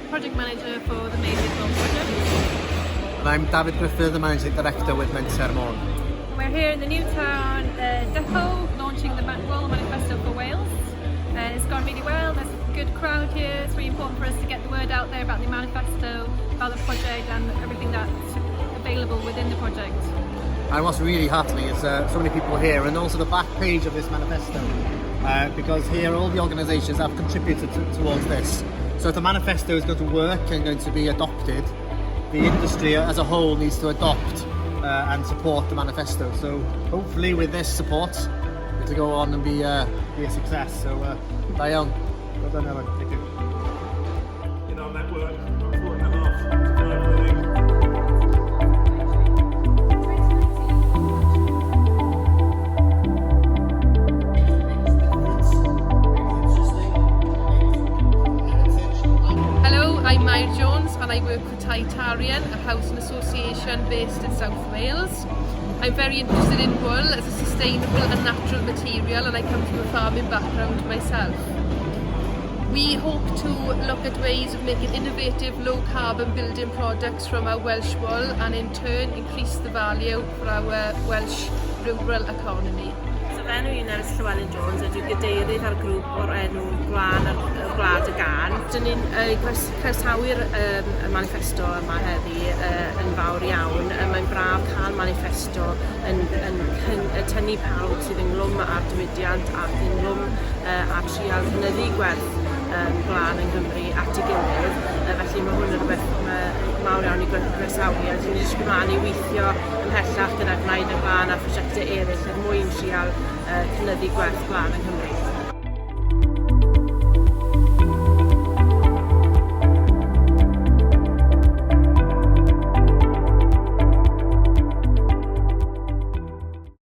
Project Manager for the Manifesto project. And I'm David Griffith, the Managing Director with Manifesto. We're here in the new town depot launching the World Manifesto for Wales. It's gone really well, there's a good crowd here. It's really important for us to get the word out there about the manifesto, about the project and everything that's available within the project. And what's really heartening is so many people here, and also the back page of this manifesto, because here all the organisations have contributed towards this. So if the manifesto is going to work and going to be adopted, the industry as a whole needs to adopt and support the manifesto. So hopefully with this support, to go on and be a success. So Dion, well done Ellen, thank you. In our network, 4.5 to 5 million. And I work for Titarian, a housing association based in South Wales. I'm very interested in wool as a sustainable and natural material, and I come from a farming background myself. We hope to look at ways of making innovative low carbon building products from our Welsh wool and in turn increase the value for our Welsh rural economy. Enw i'n Eris Llywelyn Jones, a dwi'n gadeirydd ar grŵp o'r enw Gwlad y Gwlad y Gan. Dyn ni'n croesawu'r manifesto yma heddi yn fawr iawn. Mae'n braf cael manifesto yn tynnu pawb sydd ynglwm â'r diwydiant ac ynglwm â trial cynyddu gwerth gwlad yng Nghymru at ei gilydd. Felly mae hwn yn rhywbeth mawr iawn i groesawu, a dwi'n eisiau ymlaen i weithio ymhellach gyda gwneud y Gwlad a phrosiectau eraill er mwyn trial cynyddu gwerth gwlad yng Nghymru.